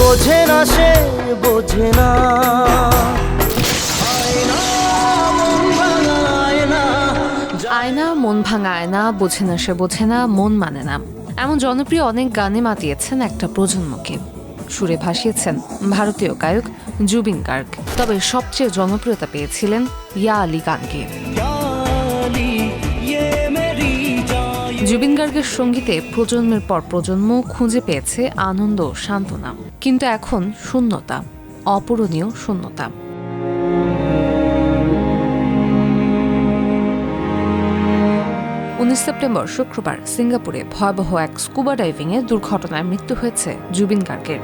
বোঝে না সে বোঝে না। আয়না মন ভাঙা আয়না, বোঝে না সে বোঝে না, মন মানে না, এমন জনপ্রিয় অনেক গানে মাতিয়েছেন একটা প্রজন্মকে। সুরে ভাসিয়েছেন ভারতীয় গায়ক জুবিন গার্গ। তবে সবচেয়ে জনপ্রিয়তা পেয়েছিলেন ইয়া আলী গান গেয়ে। জুবিন গার্গের সঙ্গীতে প্রজন্মের পর প্রজন্ম খুঁজে পেয়েছে আনন্দ, সান্ত্বনা, কিন্তু এখন শূন্যতা, অপূরণীয় শূন্যতা। 19 সেপ্টেম্বর শুক্রবার সিঙ্গাপুরে ভয়াবহ এক স্কুবা ডাইভিংয়ে দুর্ঘটনায় মৃত্যু হয়েছে জুবিন গার্গের।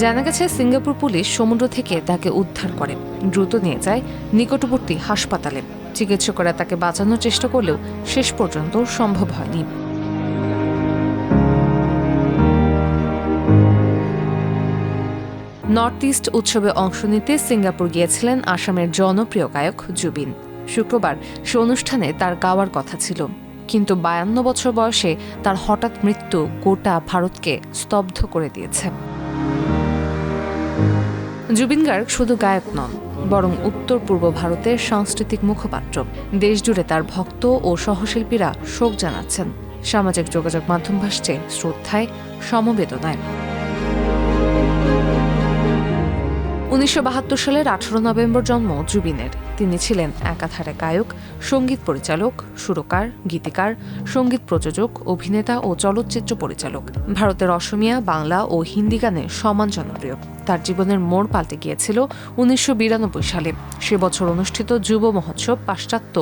জানা গেছে সিঙ্গাপুর পুলিশ সমুদ্র থেকে তাকে উদ্ধার করে দ্রুত নিয়ে যায় নিকটবর্তী হাসপাতালে। চিকিৎসকরা তাকে বাঁচানোর চেষ্টা করলেও শেষ পর্যন্ত সম্ভব হয়নি। নর্থ ইস্ট উৎসবে অংশ নিতে সিঙ্গাপুর গিয়েছিলেন আসামের জনপ্রিয় গায়ক জুবিন। শুক্রবার সে অনুষ্ঠানে তার গাওয়ার কথা ছিল, কিন্তু 52 বছর বয়সে তার হঠাৎ মৃত্যু গোটা ভারতকে স্তব্ধ করে দিয়েছে। জুবিন গার্গ শুধু গায়ক নন, বরং উত্তর পূর্ব ভারতের সাংস্কৃতিক মুখপাত্র। দেশজুড়ে তার ভক্ত ও সহশিল্পীরা শোক জানাচ্ছেন। সামাজিক যোগাযোগ মাধ্যম ভাসছে শ্রদ্ধায়, সমবেদনায়। 1972 সালের 18 নভেম্বর জন্ম জুবিনের। তিনি ছিলেন একাধারে গায়ক, সঙ্গীত পরিচালক, সুরকার, গীতিকার, সঙ্গীত প্রযোজক, অভিনেতা ও চলচ্চিত্র পরিচালক। ভারতের অসমীয়া, বাংলা ও হিন্দি গানে সমান জনপ্রিয়। তার জীবনের মোড় পাল্টে গিয়েছিল 1992 সালে। সে বছর অনুষ্ঠিত যুব মহোৎসব পাশ্চাত্য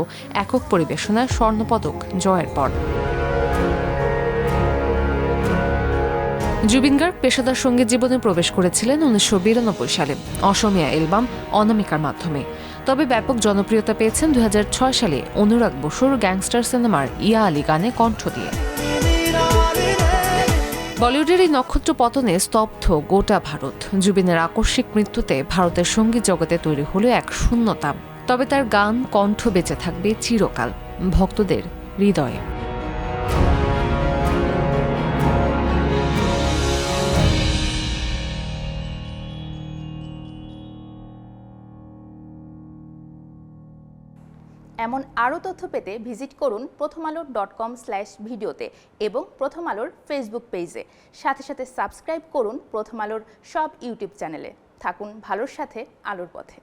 একক পরিবেশনায় স্বর্ণপদক জয়ের পর। জুবিন গার্গ পেশাদার সঙ্গীত জীবনে প্রবেশ করেছিলেন 1992 সালে অসমীয়া অ্যালবাম অনামিকার মাধ্যমে। তবে ব্যাপক জনপ্রিয়তা পেয়েছেন 2006 সালে অনুরাগ বসুর গ্যাংস্টার সিনেমার ইয়া আলী গানে কণ্ঠ দিয়ে। বলিউডের এই নক্ষত্র পতনে স্তব্ধ গোটা ভারত। জুবিনের আকস্মিক মৃত্যুতে ভারতের সঙ্গীত জগতে তৈরি হলো এক শূন্যতা। তবে তার গান, কণ্ঠ বেঁচে থাকবে চিরকাল ভক্তদের হৃদয়ে। এমন আরও তথ্য পেতে ভিজিট করুন prothomalo.com/ভিডিওতে এবং প্রথম আলোর ফেসবুক পেজে। সাথে সাথে সাবস্ক্রাইব করুন প্রথম আলোর সব ইউটিউব চ্যানেলে। থাকুন ভালোর সাথে, আলোর পথে।